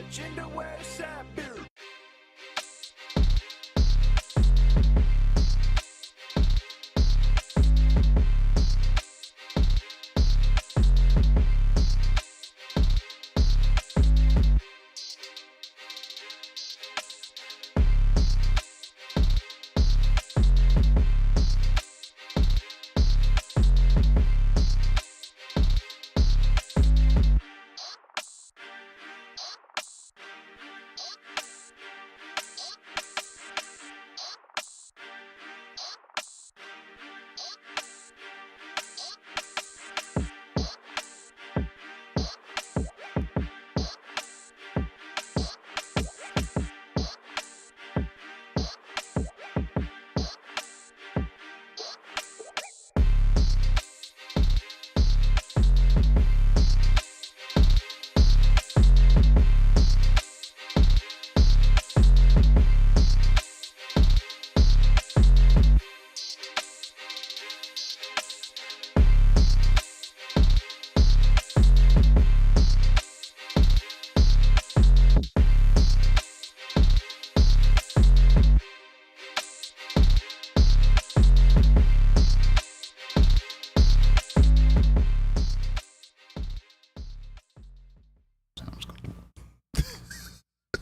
agenda where it's at, Bill.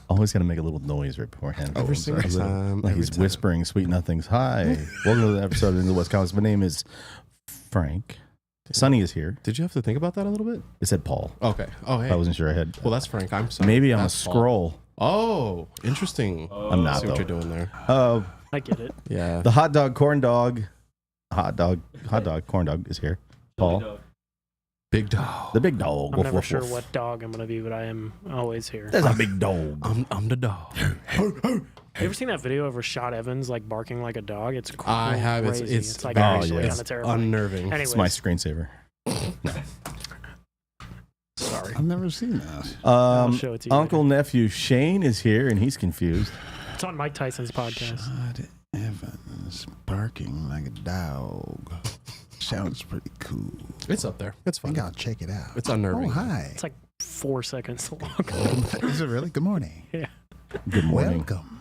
Always got to make a little noise right beforehand. Every single time. Like he's whispering sweet nothings. Hi. Welcome to the episode of the West Coast. My name is Frank. Sonny is here. Did you have to think about that a little bit? It said Paul. Okay. Oh, hey. I wasn't sure I had. Well, that's Frank. I'm sorry. Maybe I'm That's a Paul. scroll. Oh, interesting. I'm not, See what though. you're doing there. I get it. Yeah. The hot dog, corn dog, corn dog is here. Paul. Big dog. The big dog. I'm Woof, never woof, sure woof. what dog I'm going to be, but I am always here. There's a big dog. I'm the dog. You ever seen that video of Rashad Evans like barking like a dog? It's crazy. I have. It's like oh, actually yeah. kind of terrifying. Unnerving. Anyways, It's my screensaver. sorry. I've never seen that. I'll show it to you Uncle later. nephew Shane is here and he's confused. It's on Mike Tyson's podcast. Rashad Evans barking like a dog. Sounds pretty cool. It's up there. It's I fun. think I'll check it out. It's unnerving. Oh, hi. It's like 4 seconds long. Is it really? Good morning. Good morning. Welcome.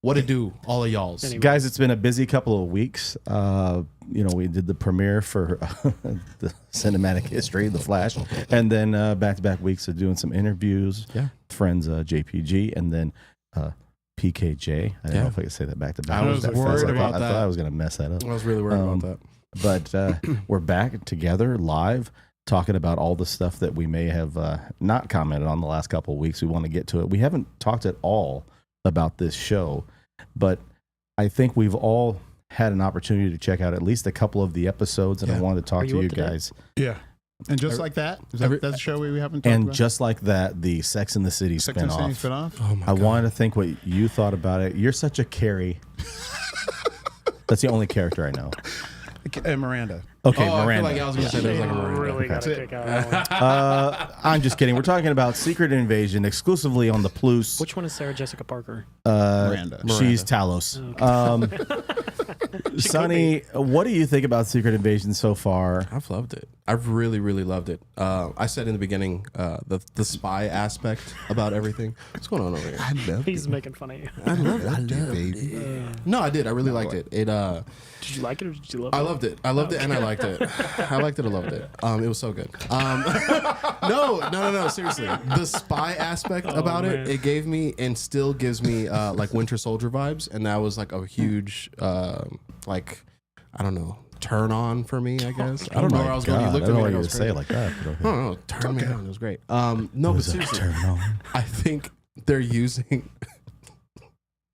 What it do, all of y'all's? Anyway. Guys, it's been a busy couple of weeks. We did the premiere for the cinematic history, The Flash, and then back-to-back weeks of doing some interviews. Yeah. Friends JPG, and then PKJ. I don't know if I could say that back-to-back. I was that worried fast. about I that. thought I was going to mess that up. I was really worried about that. But we're back together live talking about all the stuff that we may have not commented on the last couple of weeks. We want to get to it. We haven't talked at all about this show, but I think we've all had an opportunity to check out at least a couple of the episodes, and I Yeah. wanted to talk Are to you you up to date? guys. Yeah. And just like that? Is that that's a show we haven't talked And about? just like that, the Sex and the City Sex and the City spinoff. spinoff? Oh my I God. wanted to think what you thought about it. You're such a Carrie. That's the only character I know. Miranda. Okay, Oh, I feel Miranda. like I was going to say there was like a Miranda. really got Okay. to kick out of that one. I'm just kidding. We're talking about Secret Invasion exclusively on the Plus. Which one is Sarah Jessica Parker? Miranda. She's Talos. Sonny, what do you think about Secret Invasion so far? I've loved it. I've really, really loved it. I said in the beginning, the spy aspect about everything. What's going on over here? I love He's it. making fun of you. I love I love it, baby. No, I did. I really liked it. Did you like it or did you love it? I loved it. I loved it and I liked it. I liked it. I loved it. It was so good. No. Seriously, the spy aspect about man. it gave me and still gives me like Winter Soldier vibes, and that was like a huge I don't know, turn on for me. I guess I don't know where I was going. You God, looked I at don't me know and what I you was to say it crazy. like that. But okay. I don't know. Turn me on. It was great. No, but Was that seriously, turn on? I think they're using.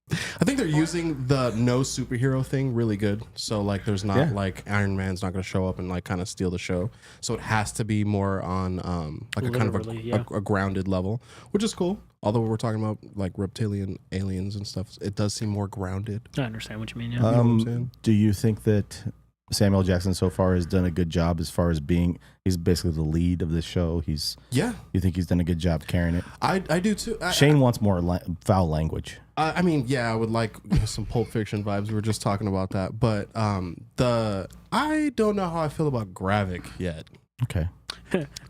I think they're using the no superhero thing really good. So like, there's not Yeah. like Iron Man's not going to show up and like kind of steal the show. So it has to be more on like a kind of Literally, yeah. a grounded level, which is cool. Although we're talking about like reptilian aliens and stuff, it does seem more grounded. I understand what you mean. Yeah. know what I'm saying? Do you think that Samuel Jackson so far has done a good job as far as he's basically the lead of this show? Yeah, You think he's done a good job carrying it? I do too. Shane wants more foul language. I mean, yeah, I would like some Pulp Fiction vibes. We were just talking about that, but I don't know how I feel about Gravik yet. Okay.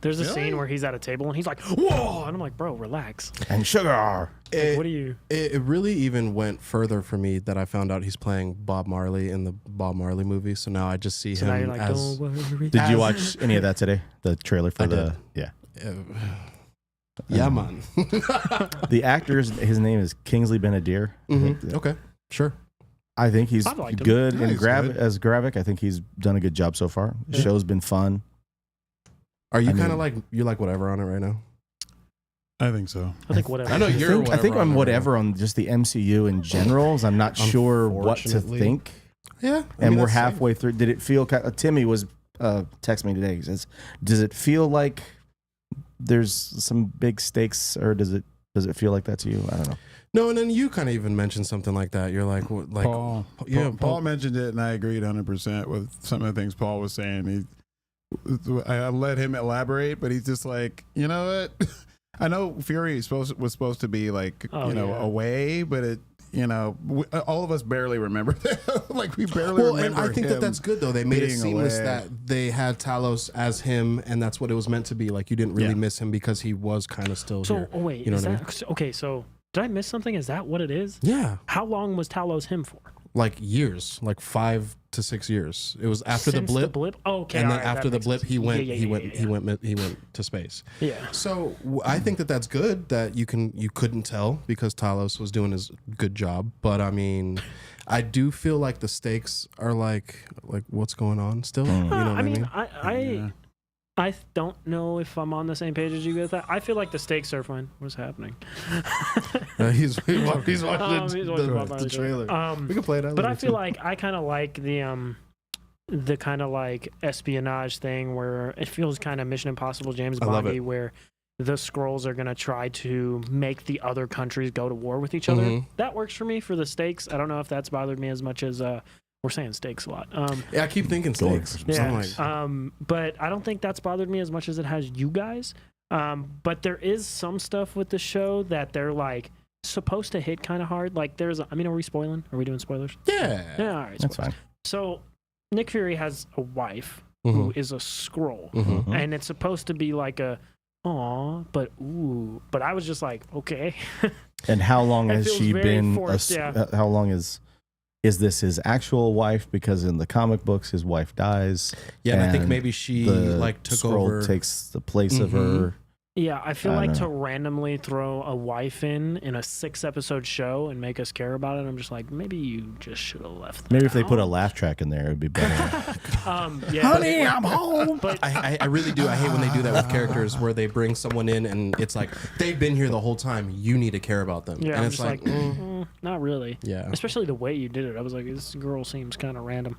There's a Really? scene where he's at a table and he's like, "Whoa!" and I'm like, "Bro, relax. And sugar. Like, what are you?" It really even went further for me that I found out he's playing Bob Marley in the Bob Marley movie. So now I just see So now him you're like, as. "Don't worry." Did you watch any of that today? The trailer for I the did. yeah. Yeah, man. The actor's his name is Kingsley Benadir. Okay, sure. I think he's I've liked him. good Yeah, in he's good. as Gravik. I think he's done a good job so far. The show's been fun. Are you I mean- kind of like you're like whatever on it right now? I think so. I think whatever. I know you're. I think whatever I'm on it whatever on just the MCU in general. I'm not sure what to Unfortunately. think. Right now. Yeah, I And mean, we're that's halfway through. Did it feel? Timmy was texting me today. He says, "Does it feel like there's some big stakes, or does it feel like that to you?" I don't know. No, and then you kind of even mentioned something like that. You're like, what, like, Paul, yeah, Paul mentioned it, and I agreed 100% with some of the things Paul was saying. I let him elaborate, but he's just like, you know what? I know Fury was supposed to be like, away, but it, all of us barely remember that. Like we barely Well, remember. and I think that him that's good though. They made it being seamless away. that they had Talos as him, and that's what it was meant to be. Like you didn't really Yeah. miss him because he was kind of still So, here. oh wait, You know is what I that okay? So, did I miss something? Is that what it is? Yeah, How long was Talos him for? like years, like 5 to 6 years. It was after Since the blip, Oh, okay, and then all right, after that the makes blip, sense. he went, Yeah, he yeah, went, yeah, he went, he went to space. Yeah. So I think that that's good that you couldn't tell because Talos was doing his good job. But I mean, I do feel like the stakes are like what's going on still. You know what I mean? I don't know if I'm on the same page as you with that. I feel like the stakes are fine. What's happening? He's watching He's watching Bob the Marley trailer. We can play it out. But I later, feel too. like I kind of like the kind of like espionage thing where it feels kind of Mission Impossible James I love Bondy, it. where the Skrulls are gonna try to make the other countries go to war with each other. Mhm. That works for me for the stakes. I don't know if that's bothered me as much as we're saying stakes a lot. Yeah, I keep thinking Going stakes. for I'm Yeah. like, But I don't think that's bothered me as much as it has you guys. But there is some stuff with the show that they're like supposed to hit kind of hard. Like are we spoiling? Are we doing spoilers? yeah. Yeah, all right. That's spoilers. fine. So Nick Fury has a wife who is a Skrull, Mhm. and it's supposed to be like a aw, but ooh. But I was just like, okay. And how long It has feels she very been? forced, yeah. How long is this his actual wife? Because in the comic books, his wife dies. Yeah, and I think and maybe she the like took Skrull over. takes the place of Mhm. her. Yeah, I feel I like don't to know. randomly throw a wife in a 6-episode show and make us care about it. I'm just like, maybe you just should have left. That Maybe if they put a out. laugh track in there, it'd be better. Yeah, Honey, I'm home. But I really do. I hate when they do that with characters where they bring someone in and it's like they've been here the whole time. You need to care about them. yeah, and I'm it's just like, not really. yeah. Especially the way you did it. I was like, this girl seems kind of random.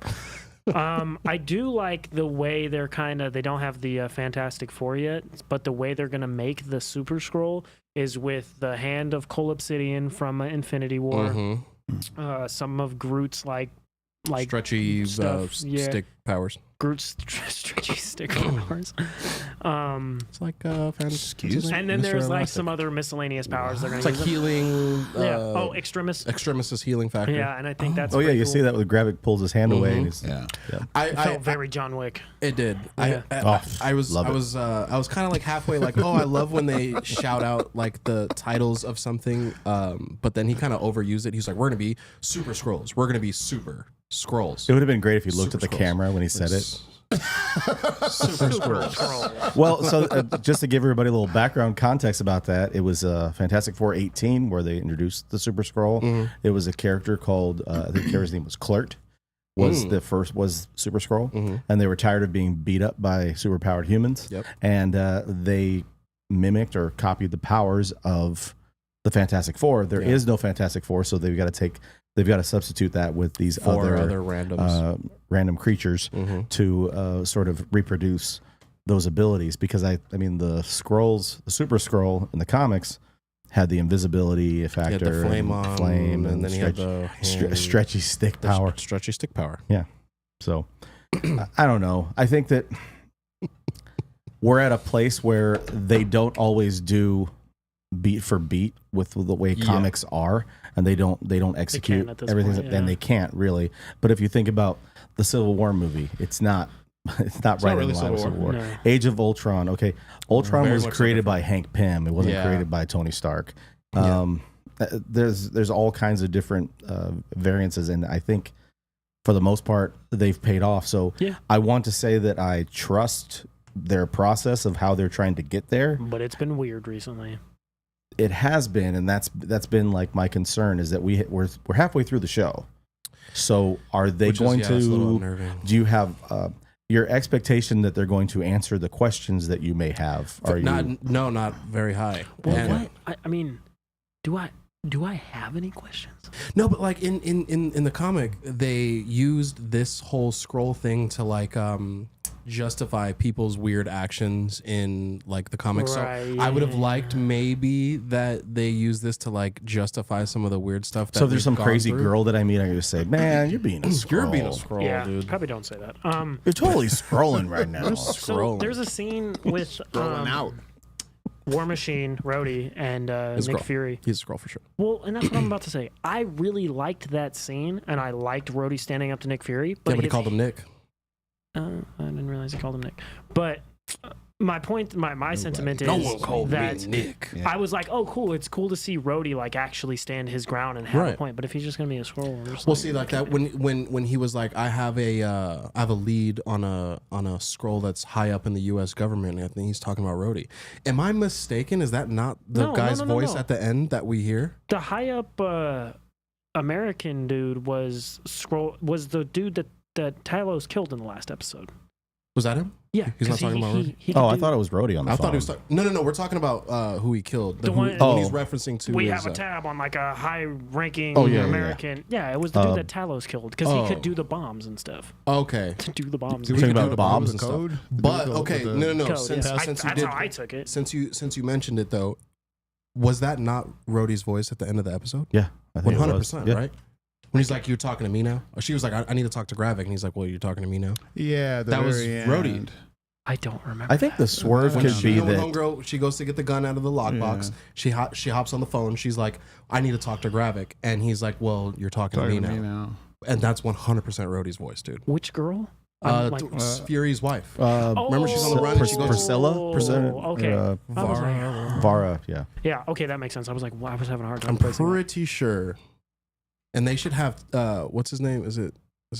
I do like the way they don't have the Fantastic Four yet, but the way they're going to make the Super Scroll is with the hand of Cole Obsidian from Infinity War, Mhm. some of Groot's like Stretchy stuff, yeah. stick powers. Groot's stretchy stick powers. It's like Excuse me? And then Mr. there's like Elastic. some other miscellaneous powers they're going It's to like use. healing. Yeah. Extremis. Extremis's healing factor. Yeah, and I think that's Oh yeah, pretty you cool. see that with Gravik pulls his hand away. And he's, Yeah. I It felt very John Wick. It did. Yeah. I was love it. I was kind of like halfway like, oh, I love when they shout out like the titles of something, but then he kind of overused it. He's like, we're gonna be super scrolls. We're gonna be super scrolls. It would have been great if you looked Super at the Skrulls. camera when he said it. Super scrolls. Well, so just to give everybody a little background context about that, it was Fantastic Four 18 where they introduced the Super Scroll. Mm-hmm. It was a character called I think the character's name was Clert. Was Super Scroll, and they were tired of being beat up by superpowered humans. Yep. And they mimicked or copied the powers of the Fantastic Four. There is no Fantastic Four, so they've got to substitute that with these Four other randoms. random creatures to sort of reproduce those abilities. Because I mean, the Super Scroll in the comics had the invisibility factor, He had the flame and on, flame, and then he had the hand- stretchy stick power. Stretchy stick power. Yeah. So I don't know. I think that we're at a place where they don't always do beat for beat with the way comics are, and they don't execute at this everything, point, and they can't really. But if you think about the Civil War movie, it's not It's not right in line with Civil War. No. Age of Ultron. Okay, Ultron Very was much so created by different. Hank Pym. It wasn't Yeah. created by Tony Stark. Yeah. There's all kinds of different variances, and I think for the most part they've paid off. So Yeah. I want to say that I trust their process of how they're trying to get there. But it's been weird recently. It has been, and that's been like my concern is that we're halfway through the show. So are they Which is, going it's a little to? unnerving. Do you have your expectation that they're going to answer the questions that you may have? Are not you? no, not very high. Well, And- what? I mean, do I have any questions? No, but like in the comic, they used this whole scroll thing to like justify people's weird actions in like the comics. Right, So I would have yeah. liked maybe that they use this to like justify some of the weird stuff. That So if there's we've some gone crazy through. girl that I meet, I'm going to say, man, you're being a scroll. You're being a scroll, Yeah, dude. probably don't say that. You're totally scrolling right now. So Scrolling. there's a scene with Rolling out. War Machine, Rhodey, and He's a Nick scroll. Fury. He's a scroll for sure. Well, and that's what I'm about to say. I really liked that scene, and I liked Rhodey standing up to Nick Fury. Yeah, but he his- called him Nick. I didn't realize he called him Nick. But my point, my sentiment is that Nick. Yeah. I was like, oh, cool. It's cool to see Rhodey like actually stand his ground and have a Right. point. But if he's just gonna be a scroll, I'm just Well, see, like that when he was like, I have a lead on a scroll that's high up in the U.S. government. And I think he's talking about Rhodey. Am I mistaken? Is that not the No, guy's no, no, voice no. at the end that we hear? the high up American dude was the dude that Talos killed in the last episode. Was that him? Yeah, He's not 'cause talking about Rhodey? he Oh, could I do- thought it was Rhodey on the I phone. thought he was. No. We're talking about who he killed. The Who one- he's Oh. referencing to. We is, have a tab on like a high-ranking Oh, yeah, yeah, American. Yeah, it was the dude that Talos killed because he could do the bombs and stuff. Okay, To do the bombs. Do and we Talking do about the bombs and code? but Do we go okay, with the- no. code, Since yeah. you That's did, how I took it. since you mentioned it though, was that not Rhodey's voice at the end of the episode? Yeah, I think it was. 100%, Yeah. right? When he's like, "You're talking to me now," or she was like, "I need to talk to Gravik," and he's like, "Well, you're talking to me now." Yeah, the That was very Rhodey. end. I don't remember. I think the swerve When could she- be You know, when that. homegirl, she goes to get the gun out of the lockbox. Yeah. She hops on the phone. She's like, "I need to talk to Gravik," and he's like, "Well, you're talking, Talking to me now." And that's 100% Rhodey's voice, dude. Which girl? I'm like- Fury's wife. Remember she's on the run and she goes- Priscilla? Okay. I was Vara. like, Vara, yeah. yeah, okay, that makes sense. I was like, well, I was having a hard time I'm placing that. pretty sure. And they should have what's his name? Is it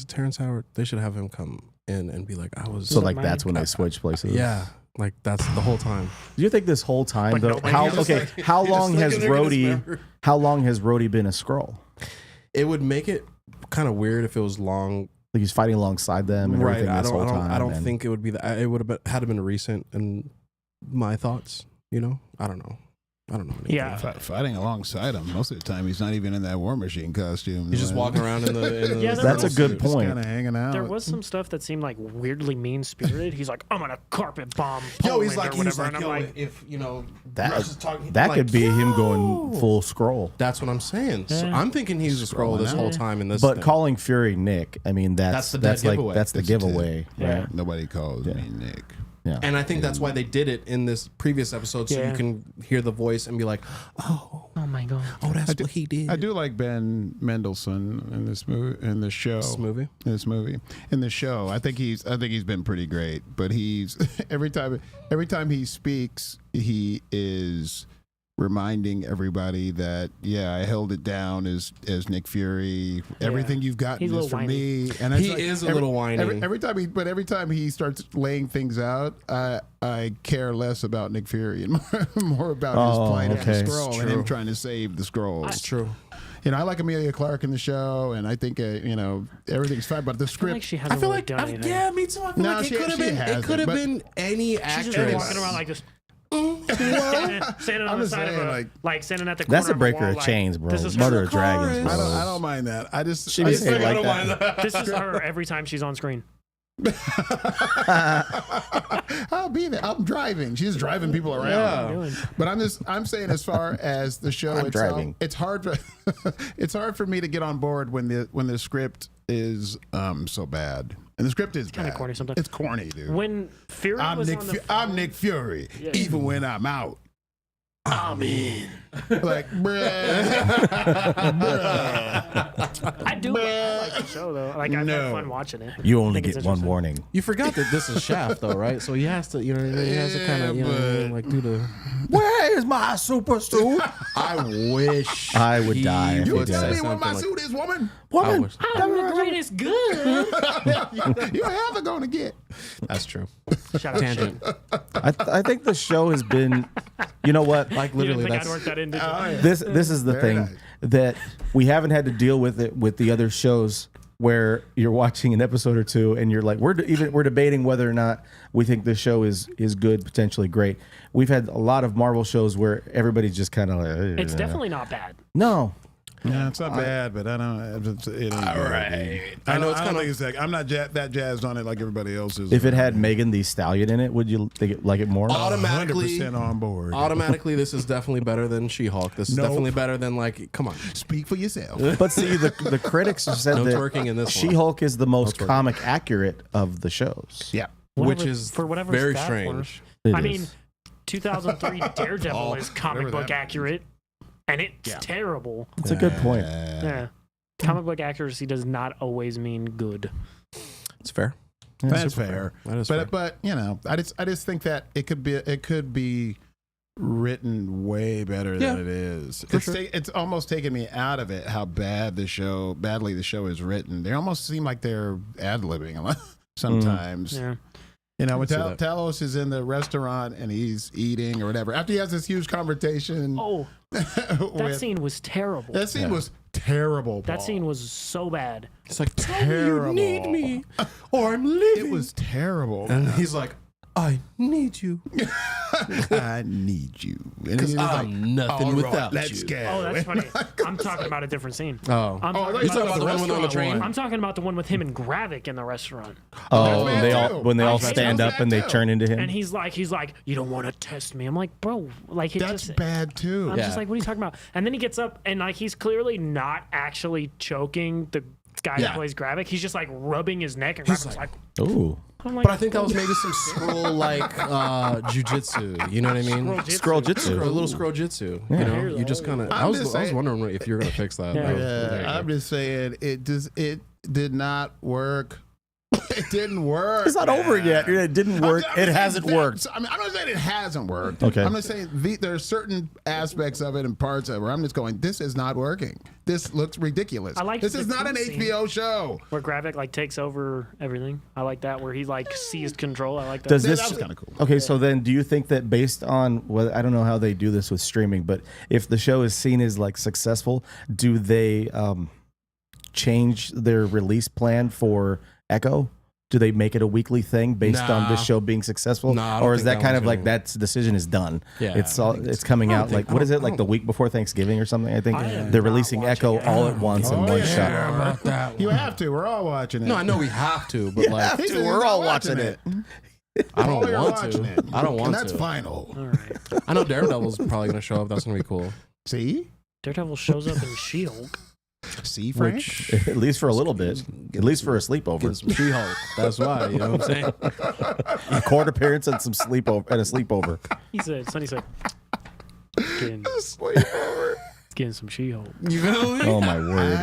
Terrence Howard? They should have him come in and be like, "I was." So like my that's when they God. switch places. yeah, like that's the whole time. Do you think this whole time But though? nobody How else- how long has Rhodey? Rhodey? How long has Rhodey been a scroll? It would make it kind of weird if it was long. Like he's fighting alongside them and everything I this whole time. I don't and- think it would be that. It would have been, had to been recent in my thoughts. You know, I don't know. Anything. Yeah. Fighting alongside him. Most of the time, he's not even in that War Machine costume. He's just walking around in the Yeah, That's a good Just point. kind of hanging out. There was some stuff that seemed like weirdly mean spirited. He's like, I'm gonna carpet bomb Yo, Poland he's like, or whatever. And I'm yo, like, if you know That- Russ is talking, That like, could be him yo. going full scroll. That's what I'm saying. So Yeah. I'm thinking he's a scroll this Scrolling whole out. time in this. But thing. calling Fury Nick, I mean That's that's the dead that's like giveaway. that's the It's a tip. giveaway, Yeah. right? Nobody calls Yeah. me Nick. Yeah. And I think that's why they did it in this previous episode, so Yeah. you can hear the voice and be like, "Oh, oh my god. that's what he did." I do like Ben Mendelsohn in this movie, in this show. This movie. In the show. I think he's been pretty great. But he's every time he speaks, he is reminding everybody that I held it down as Nick Fury. Everything you've gotten He's a is little from whiny. me. And He it's like is a little whiny. every time he starts laying things out, I care less about Nick Fury and more about his Oh, plight as okay. a It's scroll and him trying to save the scrolls. It's true. I like Amelia Clarke in the show, and I think everything's fine. But the I feel script, like she hasn't really done anything. yeah, me too. I feel No, like she- it could have she been. hasn't, It could have but- been any She's actress. just been walking around like this. standing on I'm the just side of saying, like standing at the corner That's a of breaker wall, of like, chains, bro. This is Mother her. of dragons, bro. I don't mind that. I just She I was just- saying like that. This is her every time she's on screen. I'll be there. I'm driving. She's driving people around. Yeah. But I'm saying as far as the show I'm itself, driving. it's hard for me to get on board when the script is so bad. And the script is kinda bad. corny sometimes. It's corny, dude. When Fury I'm was Nick on the I'm Nick Fury, Yeah. even when I'm out. I'm in. Like, bruh. I do like the show though. Like I've had fun watching it. You I only think it's get one interesting. warning. You forgot that this is Shaft, though, right? So he has to, you know, he has to kind of, you know, what I mean, like do the. Where is my super suit? I wish I would die if he he would did. say Tell me what something my like, suit is, woman. Woman, wish- I'm the greatest good. You ever gonna get? That's true. Shout out Tangent. I think the show has been, you know what? Like You didn't literally, think I'd that's work that in, did you? Oh, yeah. This is the Very thing nice. that we haven't had to deal with it with the other shows where you're watching an episode or two and you're like we're debating whether or not we think this show is good, potentially great. We've had a lot of Marvel shows where everybody's just kind of like It's definitely not bad. no. Yeah, it's not bad, but I don't. It ain't right. I know it's I kind don't of. think it's that. I'm not that jazzed on it like everybody else is. If it had Megan the Stallion in it, would you like it more? Automatically, 100% on board. automatically, this is definitely better than She-Hulk. This is Nope. definitely better than like. Come on, Speak for yourself. But see, the critics have said no that twerking in this one. She-Hulk is the most No twerking. comic accurate of the shows. Yeah. which Whatever- is for whatever very it's that strange. It I is. mean, 2003 Daredevil Oh, is comic whatever book that accurate, and it's terrible. it's a good point. Yeah. Comic book accuracy does not always mean good. It's fair. That's super fair. That is fair. But you know, I just think that it could be written way better Yeah, than it is. for It's sure. it's almost taken me out of it how badly the show is written. They almost seem like they're ad-libbing sometimes. Yeah. You know, when see that. Talos is in the restaurant and he's eating or whatever, after he has this huge conversation, Oh, that with- scene was terrible. that scene was terrible. That Paul. scene was so bad. It's like, tell me you need me, or I'm leaving. It was terrible. and he's like, I need you I need you. And because he's like, I'm nothing "All right, without let's you. go. Oh, that's funny. I'm talking about a different scene. Oh, I'm talking you talking about the one with on the train? I'm talking about the one with him and Gravik in the restaurant. Oh, bad they too. all when they all I hate stand that up and they too. turn into him. And he's like, you don't want to test me. I'm like, bro, like it That's just. bad too. I'm Yeah. just like, what are you talking about? And then he gets up and like he's clearly not actually choking the guy Yeah. that plays Gravik. He's just like rubbing his neck and He's Gravik's like, Ooh, I'm like, But I think that was maybe some scroll like jujitsu. You know what I mean? scroll jitsu. A little scroll jitsu. Yeah. You know, you just kind of. I I'm was just I was saying- wondering if you were gonna fix that. Yeah. That was- there you I'm go. just saying it did not work. It didn't work. It's not over yet. man. It didn't work. I'm It saying hasn't that- worked. I mean, I'm not saying it hasn't worked. Okay. I'm just saying there's certain aspects of it and parts of it where I'm just going, this is not working. This looks ridiculous. I like this the is not an scene. HBO show. where Gravik like takes over everything. I like that where he like seized control. I like that. Does That this was kinda cool. Okay, so then do you think that based on whether I don't know how they do this with streaming, but if the show is seen as like successful, do they change their release plan for Echo? Do they make it a weekly thing based on this Nah. show being successful, Nah, I don't or is think that that kind one's of like gonna- that decision is done? Yeah, it's I all think it's coming I don't out think- like what is I it don't- like the week before Thanksgiving or something? I think I am they're not releasing watching Echo it. all at once in Oh, one yeah. shot. about that. You have to. We're all watching it. No, I know we have to, but like, He said We're he's all not watching it. I don't All you're want watching to. it. I don't want And that's to. final. All right. I know Daredevil's probably gonna show up. That's gonna be cool. See? Daredevil shows up in She-Hulk. See, Frank? Which At least for a little bit. At least for a sleepover. get some She-Hulk. That's why. You know what I'm saying? A court appearance and some sleepover and a sleepover. He said, Sonny said, getting, Sleepover. getting some She-Hulk. You feel me? Oh my word.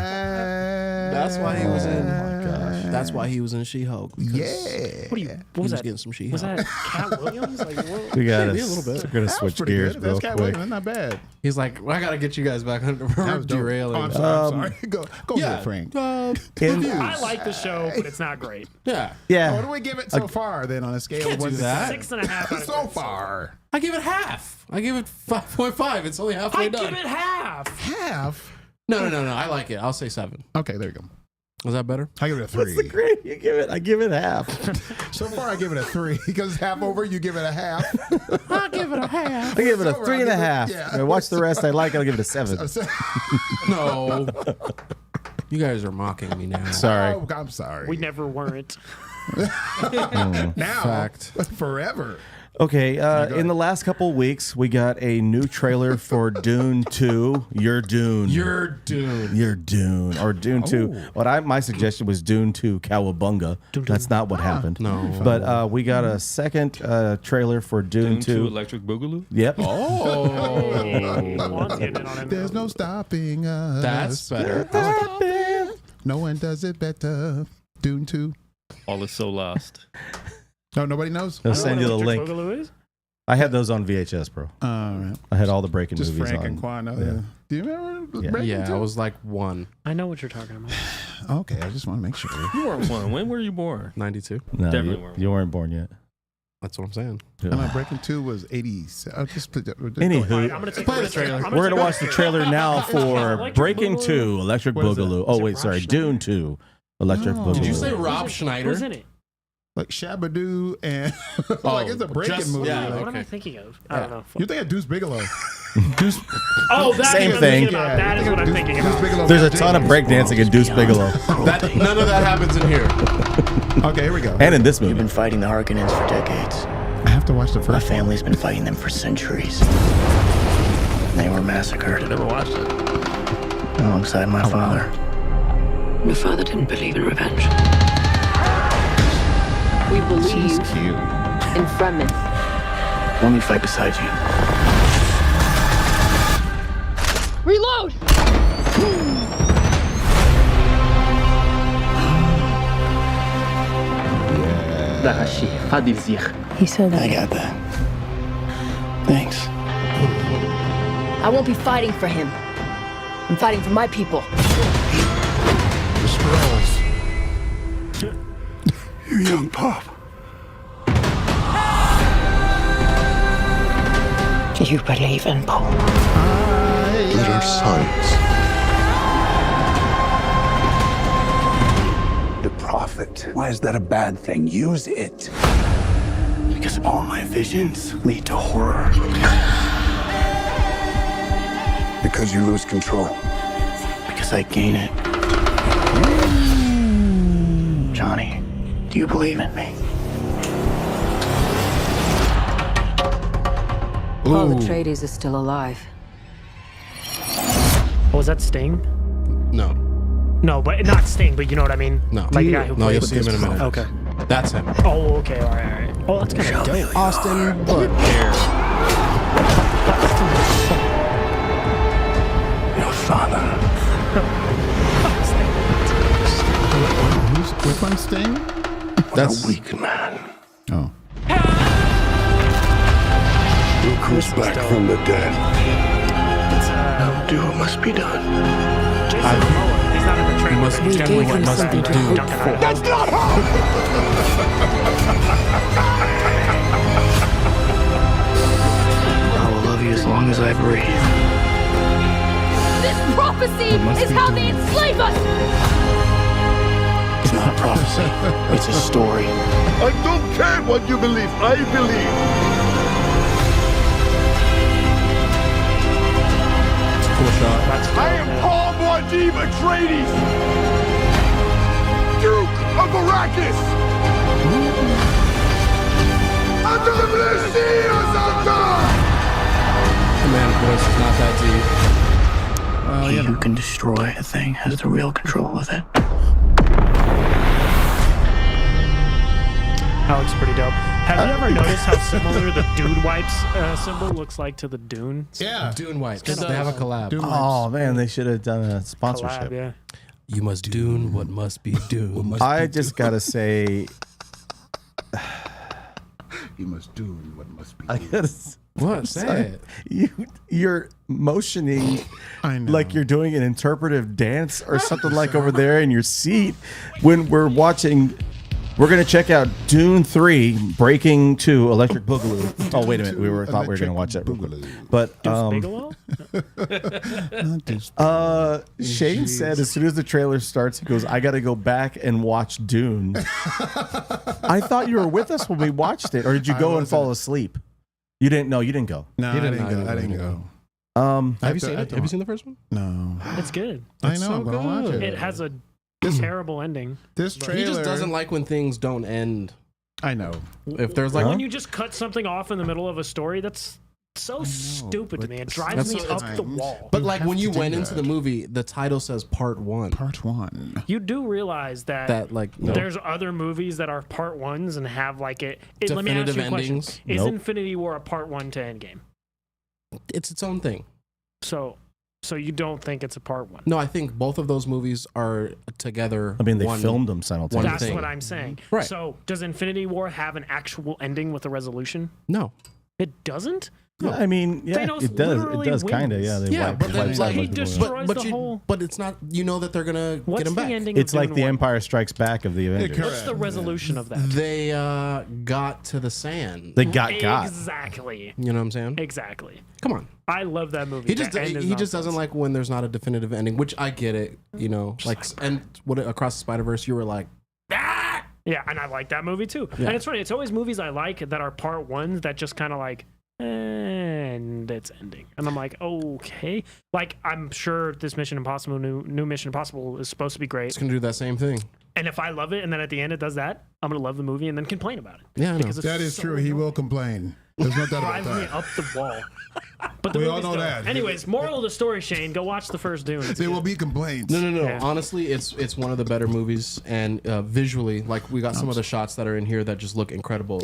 That's why he was in. Oh my gosh. That's why he was in She-Hulk. because Yeah. What are you? He What was that? getting some She-Hulk. Was that Cat Williams? Like what? We gotta, Yeah, a little bit. we're gonna That was switch pretty gears good. real That's Cat quick. Williams. That's not bad. He's like, well, I gotta get you guys back on. That We're was dope. derailing. Oh, I'm sorry. I'm sorry. Go yeah, get Frank. In- I like the show, but it's not great. yeah. yeah. What do we give it so far then on a scale of Can't 1 do to that. 10? 6.5 out of So 10. far. I give it half. I give it 5.5. It's only halfway I done. give it half. Half. No. I like it. I'll say 7. Okay, there you go. Was that better? I give it a What's 3. the grade you give it? I give it half. So far, I give it a 3 because it's half over. You give it a half. I'll give it a half. I give it a It's over. 3.5. Yeah. I watch the rest. I like it. I'll give it a 7. No. You guys are mocking me now. Sorry. Oh, I'm sorry. We never weren't. now, Fact. forever. Okay, in the last couple weeks, we got a new trailer for Dune 2. Your Dune. Your Dune. Your Dune. Or Dune 2. My suggestion was Dune 2 Cowabunga. That's not what happened. No. But we got a second trailer for Dune 2. Electric Boogaloo? Yep. There's no stopping us. That's better. No one does it better. Dune 2. All is so lost. No, nobody knows. I'll send you the link. I had those on VHS, bro. All right. I had all the Breaking Just movies Frank on. and Quan. Yeah. Do you remember Yeah. Breaking Yeah, 2? I was like 1. I know what you're talking about. Okay, I just want to make sure. You weren't one. When were you born? 92. No, Definitely weren't. you weren't born yet. That's what I'm saying. I know Breaking 2 was 80s. I'll just put that. Anywho, All right, I'm gonna take Play a the risk. trailer. I'm we're going to take a watch the risk. trailer now for Electric Breaking Boogaloo? 2, Electric What is that? Boogaloo. Is Oh, it wait, Rob sorry. Schneider? Dune 2, Electric No. Boogaloo. Did you say Who's Rob in- Schneider? Who's in it? Like Shabadoo and like it's a breaking just- movie. yeah. Like, What am I okay. thinking of? I don't know. you think of Deuce Bigelow? Oh, that's Same what I'm thing. thinking about. That is what I'm thinking Deuce about. Bigelow. There's a ton of breakdancing in Deuce Bigelow. None of that happens in here. Okay, here we go. And in this movie. You've been fighting the Harkonnens for decades. I have to watch the My first one. family's been fighting them for centuries. They were massacred I never watched it. alongside my father. Your father didn't believe in revenge. We believe Cute. in Fremen. Let me fight beside you. Reload! He said I got that. Thanks. I won't be fighting for him. I'm fighting for my people. The scrolls. You young pup. You believe in Paul. Little sons. The prophet. Why is that a bad thing? Use it. Because all my visions lead to horror. Because you lose control. Because I gain it. Johnny, do you believe in me? Paul Atreides is still alive. Oh, was that Sting? No. No, but not Sting, but you know what I mean? No. Like the guy who No, played. you'll see him in a minute. Okay. That's him. Oh, okay. All right. Oh, that's kind of dope. Austin Butler. Your father. Which one's Sting? That's A weak man. Oh. Who comes back from the dead? Do what must be done. Jason Momoa. He's not in the trailer. must but he's be definitely doing what got must be something to done. Duncan on it. That's not how! I will love you as long as I breathe. This prophecy is how they enslave us! It's not a prophecy. It's a story. I don't care what you believe. I believe. cool shot. I am Paul Muad'Dib Atreides, Duke of Arrakis. Under the Messiah's The man's voice is not that deep. He who can destroy a thing has the real control of it. That looks pretty dope. Have you ever noticed how similar the Dude Wipes symbol looks like to the Dune Yeah. Dune Wipes. It They have a does. collab. Dune Oh, man, they should have done a sponsorship. collab? Yeah. You must Dune what must be Dune. I just got to say, You must do what must be. I gotta, What? Say it. you're motioning I know. like you're doing an interpretive dance or something like over there in your seat when we're watching. We're gonna check out Dune 3, Breaking 2, Electric Boogaloo. Oh wait a minute, thought we were gonna watch that real quick. But Bigelow? Shane said as soon as the trailer starts, he goes, "I got to go back and watch Dune." I thought you were with us when we watched it, or did you go and fall asleep? You didn't. No, you didn't go. No, He I didn't didn't know. go. I didn't go. Have you to- seen I it? Have you seen the first one? No. It's good. I It's know. so I'm gonna watch good. it. It has a terrible ending. This trailer. He just doesn't like when things don't end I know. If there's like when you just cut something off in the middle of a story, that's so stupid to me. It drives me up the wall. But like when you do went that. into the movie, the title says Part 1. Part 1. You do realize that like no. there's other movies that are part ones and have like let me ask Definitive you a question. endings? Is Nope. Infinity War a part 1 to Endgame? It's its own thing. So you don't think it's a part 1? No, I think both of those movies are together. I mean, they one- filmed them simultaneously. That's thing. what I'm saying. Right. So does Infinity War have an actual ending with a resolution? No. It doesn't? Yeah, I mean, yeah, Thanos it does. It literally does kind of. wins. Yeah, they Yeah, wipe, but then, wipes like, out he most of the just- movie. destroys But the whole- but it's not. You know that they're gonna What's get him the back. ending? It's of like Dune the 1? Empire Strikes Back of the Avengers. correct. What's the resolution of that? They got to the sand. They got. Exactly. You know what I'm saying? Exactly. Come on. I love that movie. He just The end is he just nonsense. doesn't like when there's not a definitive ending, which I get it. You know, like and what Across the Spider-Verse, you were like, Yeah, and I like that movie too. Yeah. And it's funny. It's always movies I like that are part 1s that just kind of like, and it's ending. And I'm like, okay. Like, I'm sure this Mission Impossible, new Mission Impossible is supposed to be great. it's gonna do that same thing. And if I love it and then at the end it does that, I'm going to love the movie and then complain about it. Yeah, I know. Because it's That is so true. He will complain. There's no doubt about drives me that. up the wall. But the We all movie's know dope. that. Anyways, moral of the story, Shane, go watch the first Dune. It's There good. will be complaints. No. Yeah. Honestly, it's one of the better movies, and visually, like we got some of the shots that are in here that just look incredible.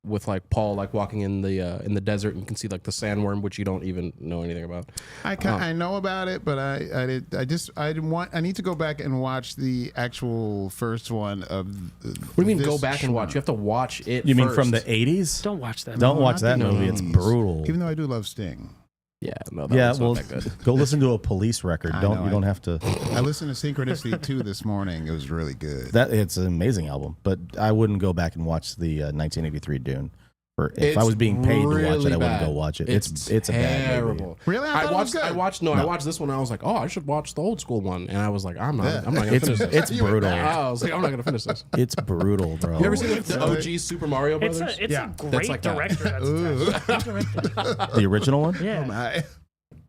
With like Paul like walking in the desert, and you can see like the sandworm, which you don't even know anything about. I know about it, but I need to go back and watch the actual first one of. What do you mean go back and watch? You have to watch it. You mean first. from the 80s? Don't watch that. Don't movie. watch that No, movie. It's brutal. Even though I do love Sting, Yeah, no, that Yeah, was well, not that good. go listen to a Police record. I Don't know, you don't have to. I listened to Synchronicity 2 this morning. It was really good. That it's an amazing album, but I wouldn't go back and watch the 1983 Dune. Or if I It's was being paid to watch really it, I wouldn't bad. go watch it. It's a bad movie. terrible. Really? I thought it was good. I watched this one. And I was like, oh, I should watch the old school one, and I was like, I'm not gonna It's finish this. it's brutal. I was like, I'm not gonna finish this. It's brutal, bro. You ever seen the OG Super Mario It's Brothers? a Yeah. great That's like that. director. That's Ooh. attached. Who directed it? The original one? Yeah, My-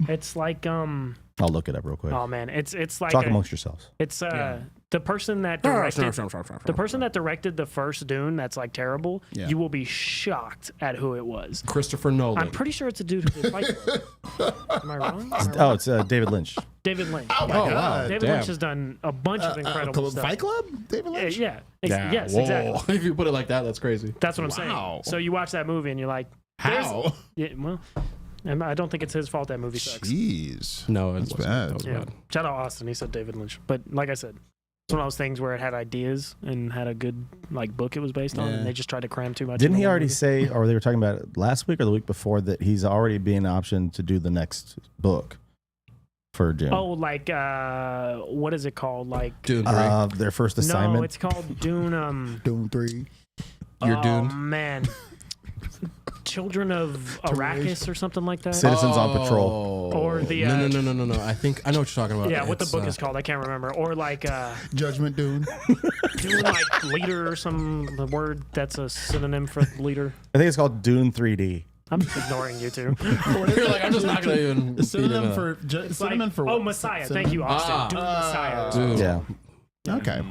it's like I'll look it up real quick. oh man, it's like Talk amongst yourselves. it's the person that directed the person that directed the first Dune that's like terrible. Yeah. You will be shocked at who it was. Christopher Nolan. I'm pretty sure it's a dude who did Fight Club. Am I wrong? Oh, it's David Lynch. David Lynch. Oh my Oh, wow. God. David damn. Lynch has done a bunch of incredible stuff. Fight Club? David Lynch? Yeah. Yeah, Yes, whoa. exactly. If you put it like that, that's crazy. That's what I'm Wow. saying. So you watch that movie and you're like, there's- How? Yeah, well, and I don't think it's his fault that movie sucks. Jeez. No, That's wasn't. bad. That was Yeah. bad. Shout out Austin. He said David Lynch. But like I said, it's one of those things where it had ideas and had a good like book it was based on, Yeah. and they just tried to cram too much. Didn't into he one already movie. say, or they were talking about it last week or the week before, that he's already being optioned to do the next book for Dune? Oh, like what is it called? Like Dune 3. Their first assignment. no, it's called Dune. Doom 3. You're oh, doomed. man. Children of Arrakis or something like that. Citizens on Patrol. Or the, no. I think I know what you're talking about. Yeah, what the It's, book is called, I can't remember. Or like Judgment Dune. Dune like leader or the word that's a synonym for leader. I think it's called Dune 3D. I'm just ignoring you two. You're like, I'm just not gonna even. Synonym feed for It's synonym like, for oh, what? Messiah. Thank you, Austin. Dune Messiah. Dude. Yeah. Okay.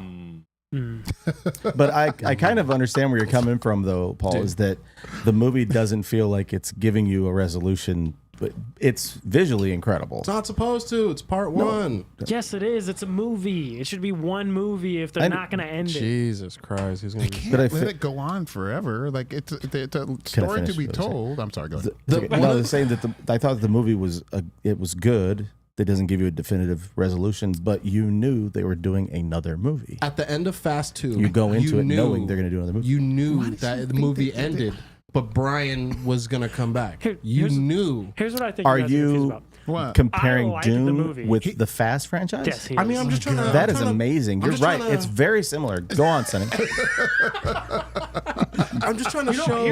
But I kind of understand where you're coming from, though, Paul, is that the movie doesn't feel like it's giving you a resolution, but it's visually incredible. It's not supposed to. It's part one. Yes, it is. It's a movie. It should be one movie if they're not going to end it. Jesus Christ, he's gonna. Can't But I let fi- it go on forever. Like it's a story to finish be what I was saying? told. I'm sorry. Go ahead. Okay, no, I was saying that I thought the movie was it was good. That doesn't give you a definitive resolution, but you knew they were doing another movie. At the end of Fast 2, You go into you it knew- knowing they're going to do another movie. You knew that the movie ended, but Brian was gonna come back. You here's- knew. Here's what I think Are guys confused you about. What? comparing I liked the Dune movie. with the Fast franchise? Yes, he I mean, is. I'm just trying to. That I'm is trying to- amazing. I'm You're just right. trying to- It's very similar. Go on, Sonny. I'm just trying to You know, show.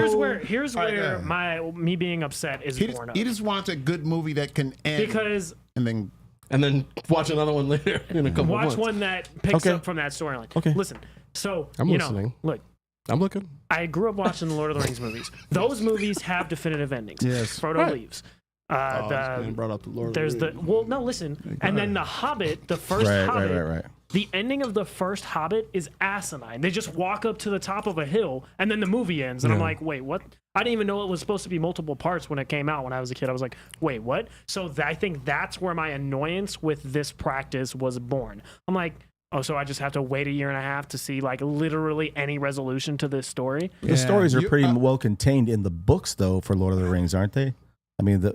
here's where me being upset is born of. He just wants a good movie that can end. Because and then and then watch another one later in a couple watch months. one that picks Okay. up from that storyline. Okay. Listen, so I'm you listening. know, look, I'm looking. I grew up watching the Lord of the Rings movies. Those movies have definitive endings. Yes. Frodo Right. leaves. Man brought up the Lord. There's the well, no, listen, and then the Hobbit, the first Hobbit, Right. The ending of the first Hobbit is asinine. They just walk up to the top of a hill, and then the movie ends. And I'm like, wait, what? I didn't even know it was supposed to be multiple parts when it came out when I was a kid. I was like, wait, what? So I think that's where my annoyance with this practice was born. I'm like, oh, so I just have to wait a year and a half to see like literally any resolution to this story? The stories are pretty well contained in the books, though, for Lord of the Rings, aren't they? I mean,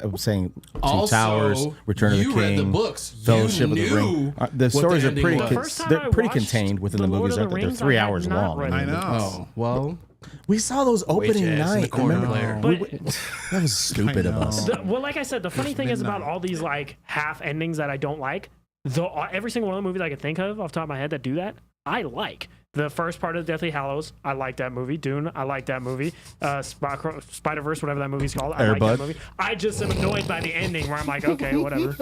I was saying Two Towers, Return of the King, read the books. Fellowship of the Ring. The stories are pretty they're pretty watched contained within the The Lord movies, of aren't the they? They're Rings, 3 I had hours not long. read I the know. Oh, well, We saw those opening in the night. corner Remember? player. But That was stupid of us. well, like I said, the funny thing is about all these like half endings that I don't like. Every single one of the movies I could think of off the top of my head that do that, I like. The first part of Deathly Hallows, I like that movie. Dune, I like that movie. Spider-Verse, whatever that movie's called, I like that movie. I just am annoyed by the ending where I'm like, okay, whatever.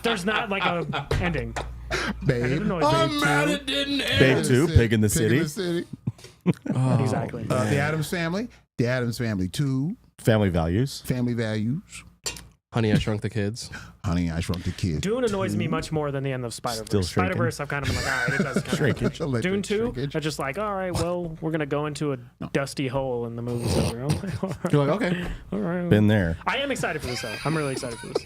There's not like a ending. Babe. And it annoys I'm me. mad it didn't end. Babe 2, Pig in the City. Exactly. The Addams Family. The Addams Family 2. Family Values. Family Values. Honey, I Shrunk the Kids. Honey, I Shrunk the Kids. Dune annoys me much more than the end of Still Spider-Verse. shrinking. Spider-Verse, I've kind of been like, all right, it does kind of Shrinkage. Dune 2, Shrinkage. I'm just like, all right, well, we're going to go into a dusty hole in the movie's over. I'm like, all right, You're like, okay. all right. Been there. I am excited for this, though. I'm really excited for this.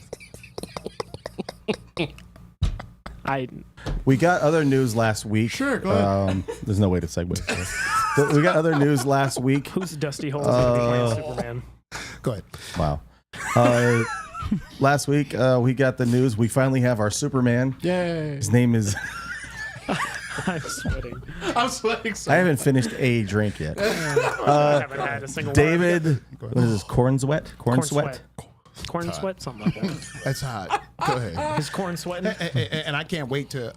We got other news last week. Sure, go ahead. There's no way to segue. But we got other news last week. Whose dusty hole is going to be playing Superman? Go ahead. Wow. Last week, we got the news. We finally have our Superman. Yay. His name is... I'm sweating. I'm sweating so I haven't finished a drink yet. I haven't had a single David... What is this? Corn sweat? Corn sweat? Corn sweat? Something like that. That's hot. Go ahead. Is corn sweating? And I can't wait to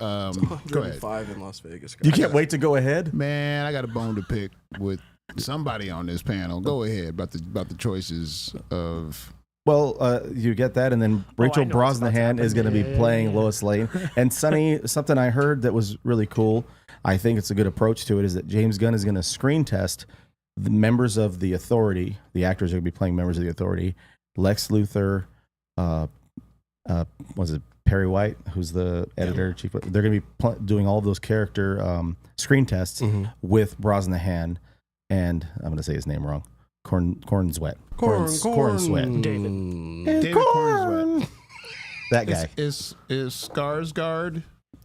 go ahead. 5 in Las Vegas. You can't wait to go ahead? Man, I got a bone to pick with somebody on this panel. Go ahead about the choices of. Well, you get that, and then Rachel I know what's about to Brosnahan is going to be happen. playing Lois Lane. And Sonny, something I heard that was really cool, I think it's a good approach to it, is that James Gunn is going to screen test the members of the Authority. The actors are going to be playing members of the Authority. Lex Luthor, was it Perry White, who's the editor-chief? They're going to be doing all of those character screen tests with Brosnahan, and I'm going to say his name wrong. Corn Sweat. Corn Sweat. David. Cornsweat. That guy. Is Skarsgård?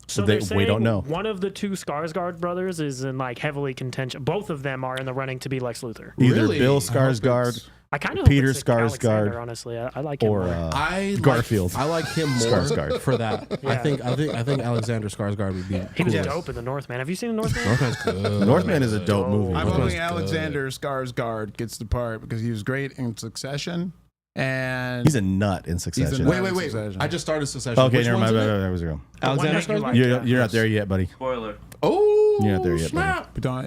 So They- they're saying we don't know. one of the two Skarsgård brothers is in like heavily contention. Both of them are in the running to be Lex Luthor. Either Really? Bill I hope Skarsgård I kind of Peter hope it's Alexander, Skarsgård honestly, I like him or more. Garfield. I like him more Skarsgård. for that. Yeah. I think Alexander Skarsgård would be. He was cool. dope in the Northman. Have you seen the Northman? Northman's good. Northman is a dope movie. I'm Northman's hoping good. Alexander Skarsgård gets the part because he was great in Succession, and He's a nut in Succession. nut. Wait. Succession. I just started Succession. Okay, Which never one's mind. in it? There was go. Alexander The one that you Skarsgård? like. You're not there yet, buddy. Spoiler. Oh, You're not there yet, buddy. snap. But don't,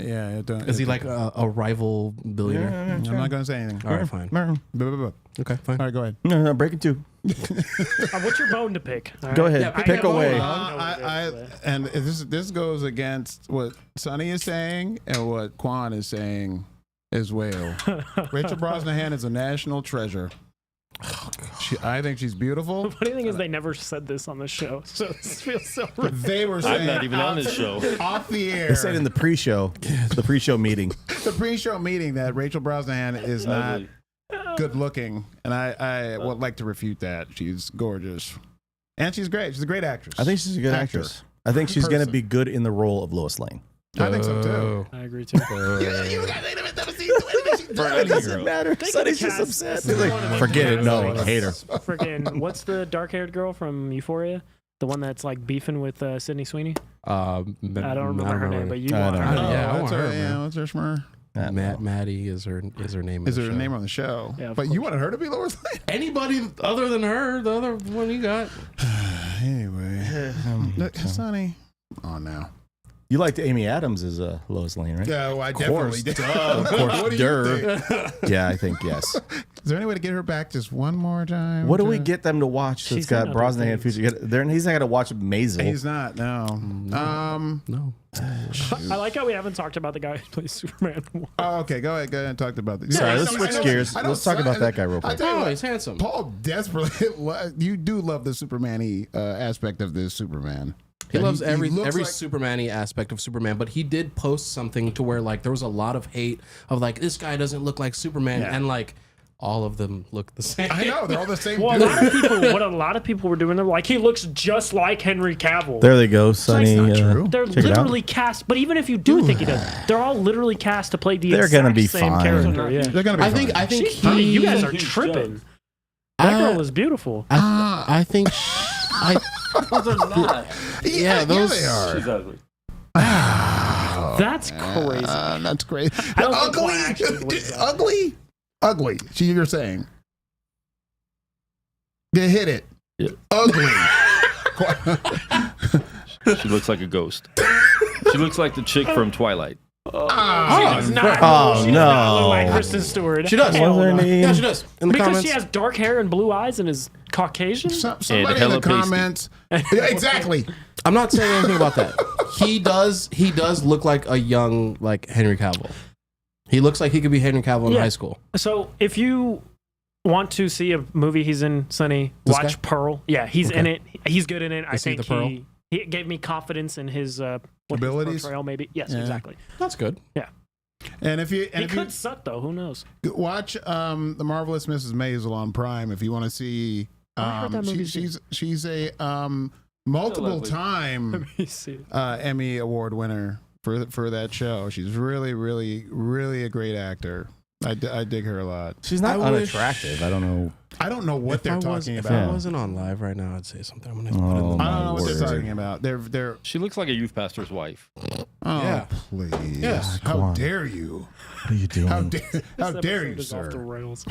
Is he like a rival billionaire? I'm not going to say anything. All right, fine. No, Okay, fine. All right, go ahead. no, break it too. What's your bone to pick? All Go right. ahead. Yeah, pick pick a away. bone. And this goes against what Sonny is saying and what Quan is saying as well. Rachel Brosnahan is a national treasure. I think she's beautiful. The funny thing is they never said this on the show, so this feels so rude. They were saying I'm not even on this show. off the air. They said in the pre-show meeting. the pre-show meeting that Rachel Brosnahan is not Ugly. good looking, and I would like to refute that. She's gorgeous, and she's great. She's a great actress. I think she's a good Actor. actress. I think she's going to Person. be good in the role of Lois Lane. I think so too. I agree too. It doesn't matter. Think of Sonny's the just cast. upset. This He's is like, one of the forget it. cast No, things. hate her. Freaking, what's the dark-haired girl from Euphoria? The one that's like beefing with Sydney Sweeney? I don't remember her name, but you I want don't her. know. Yeah, I what's want her, her, man. what's her schmer? Maddie is her name. Is in her the show. name on the show? Yeah, of but you course. wanted her to be Lois Lane? Anybody other than her? The other one you got? Anyway, Sonny. Oh no. You liked Amy Adams as Lois Lane, right? Yeah, well, I course. definitely did. Of course, What do you duh. think? Yeah, I think yes. Is there any way to get her back just one more time? What do we get them to watch that's She's got in other Brosnahan things. future? He's not going to watch Maisel. He's not. No. No. I like how we haven't talked about the guy who plays Superman. Oh, okay. Go ahead and talk about this. Sorry, I let's know- switch I know- gears. I know Let's talk about that guy real I quick. tell you Oh, what, he's handsome. Paul desperately. You do love the Superman-y aspect of this Superman. He loves he every looks like- Superman-y aspect of Superman, but he did post something to where like there was a lot of hate of like this guy doesn't look like Superman, Yeah. and like all of them look the same. I know they're all the same. Well, dude. what a lot of people were doing, they're like, he looks just like Henry Cavill. There they go, Sonny. not true. They're check it out. literally cast, but even if you do think he does, they're all literally cast to play the They're exact gonna be same fine. character. Yeah. They're gonna be. I think Honey, he. you guys are Huge tripping. jump. That girl is beautiful. I think. Those are not. Yeah, those. they are. She's ugly. That's crazy. That's great. I don't think Juan actually Ugly, believes that. ugly. See, you're saying. They hit it. Yeah. Ugly. She looks like a ghost. She looks like the chick from Twilight. She does not. Oh, She does not look no. like Kristen Stewart. She does. Hell What's her no. name? Yeah, she does. In the Because comments. she has dark hair and blue eyes and is Caucasian. Somebody in hella the pasty. comments. Yeah, exactly. I'm not saying anything about that. He does look like a young like Henry Cavill. He looks like he could be Henry Cavill in Yeah. high school. So if you want to see a movie he's in, Sonny, This watch guy? Pearl. Yeah, he's in it. He's good in it. I Is he think the Pearl? he gave me confidence in his Abilities? portrayal. Maybe yes, Yeah. exactly. That's good. And if you He could suck though. Who knows? watch the Marvelous Mrs. Maisel on Prime, if you want to see, I heard that movie's she's a multiple Lovely. time Let me see. Emmy Award winner for that show. She's really a great actor. I dig her a lot. She's not I wish- unattractive. I don't know. I don't know what they're talking If about. I wasn't on live right now, I'd say something. I'm gonna have to put it in Oh, the I don't know what Word. they're talking about. They're She looks like a youth pastor's wife. oh Yeah. please. Yes. How Come on. dare you? What are you doing? How This dare episode you, is off the sir? rails.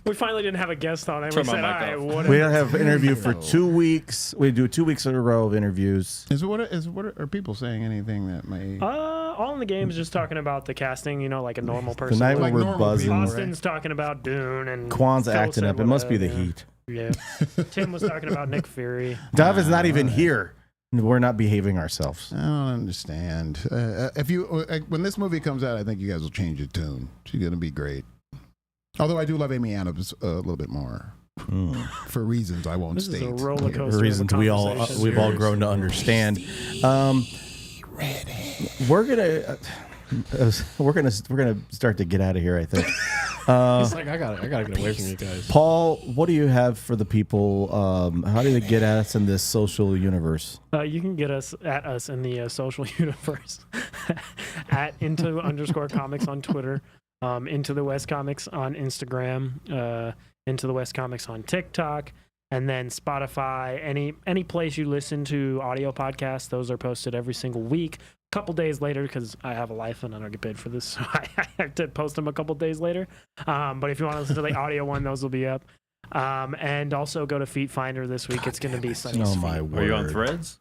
We finally didn't have a guest on, and we Turn my said, mic "All right, off." whatever." We don't have interview for 2 weeks. We do 2 weeks in a row of interviews. What are people saying anything that may All in the games, just talking about the casting. You know, like a normal person. Tonight would. Like we're normal buzzing. people, Austin's talking about Dune, and Quan's Phil acting said up. It must be the whatever. heat. Yeah. Tim was talking about Nick Fury. David's not even here. We're not behaving ourselves. I don't understand. If you when this movie comes out, I think you guys will change your tune. She's gonna be great. Although I do love Amy Adams a little bit more for reasons I won't This is state. a roller coaster. For reasons of a we all conversation. we've all grown to understand. We're gonna start to get out of here, I think. It's like I gotta get away from you guys. Paul, what do you have for the people? How do they get at us in this social universe? You can get us in the social universe at _comics on Twitter, Into the West Comics on Instagram, Into the West Comics on TikTok, and then Spotify. Any place you listen to audio podcasts, those are posted every single week. A couple days later, because I have a life and I don't get paid for this, so I have to post them a couple days later. But if you want to listen to the audio one, those will be up. And also go to Feet Finder this week. It's going to be Sunny's Oh my Feet. word! Are you on Threads?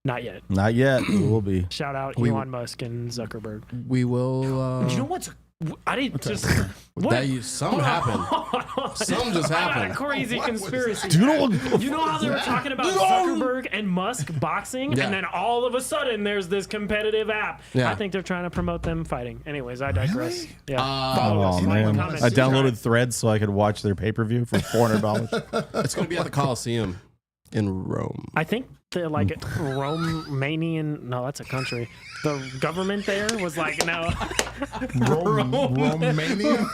Not yet. Not yet. We will be. Shout out We- Elon Musk and Zuckerberg. We will. You know what's? I didn't just. What? Something happened. Something just I got a happened. crazy conspiracy. You know You know how they were talking about Zuckerberg and Musk boxing, Yeah. and then all of a sudden there's this competitive app. Yeah. I think they're trying to promote them fighting. Anyways, I digress. Yeah. Follow us. Oh Like, man! comment, I subscribe. downloaded Threads so I could watch their pay-per-view for $400. It's gonna be at the Coliseum in Rome. I think the like Romanian. No, that's a country. The government there was like, no. Romania.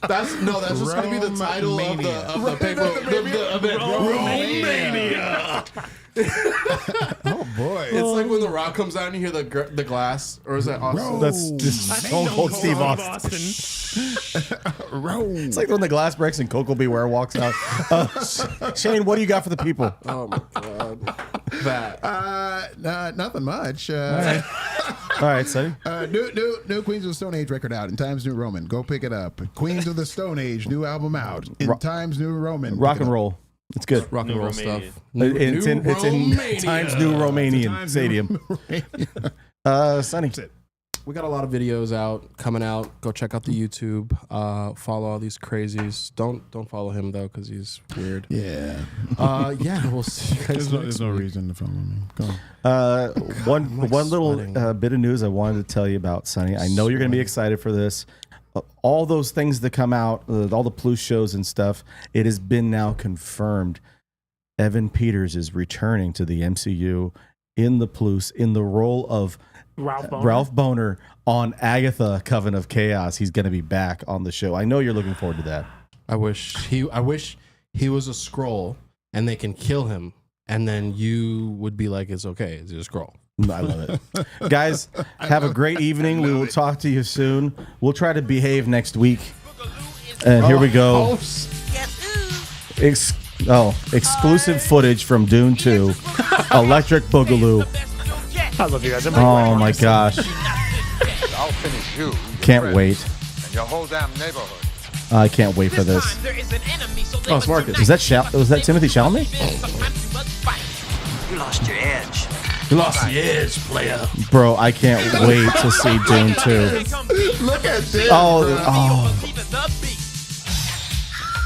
That's just gonna be the title of the paper of the event. Romania. Oh boy. It's like when The Rock comes out and you hear the glass, or is that Austin? That's just Stone Cold Steve Austin. It's like when the glass breaks and Coco Beware walks out. Shane, what do you got for the people? Oh my god, that. Nothing much. All right, Sonny. New Queens of the Stone Age record out in Times New Roman. Go pick it up. Queens of the Stone Age new album out in Times New Roman. Rock and roll. It's good. Rock and New roll Romanian. stuff. It's in Romania. Times New Romanian Times Stadium. Sonny. We got a lot of videos out coming out. Go check out the YouTube. Follow all these crazies. Don't follow him though because he's weird. Yeah. Yeah, we'll see you guys. There's no reason to follow me. Go on. One little sweating. bit of news I wanted to tell you about, Sonny. I know you're going to be excited for this. All those things that come out, all the Plus shows and stuff, it has been now confirmed. Evan Peters is returning to the MCU in the role of Ralph Boner on Agatha Coven of Chaos. He's going to be back on the show. I know you're looking forward to that. I wish he was a Skrull and they can kill him, and then you would be like, it's okay, it's a Skrull. I love it. Guys, have a great evening. We will talk to you soon. We'll try to behave next week. And here we go. Exclusive footage from Dune 2. Electric Boogaloo. I love you guys. Oh my gosh. I'll finish you. Can't wait. And your whole damn neighborhood. I can't wait for this. Oh, it's Marcus. Was that Timothy Chalamet? You lost your edge. You lost the edge, player. Bro, I can't wait to see Dune 2. Look at this. Oh.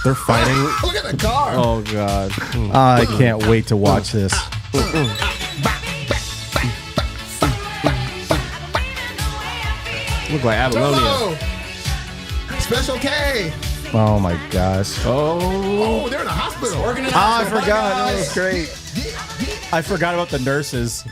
They're fighting. Look at the car. Oh god. I can't wait to watch this. Look like Apollonia. Special K. Oh my gosh. Oh, they're in a hospital. I forgot. That was great. I forgot about the nurses.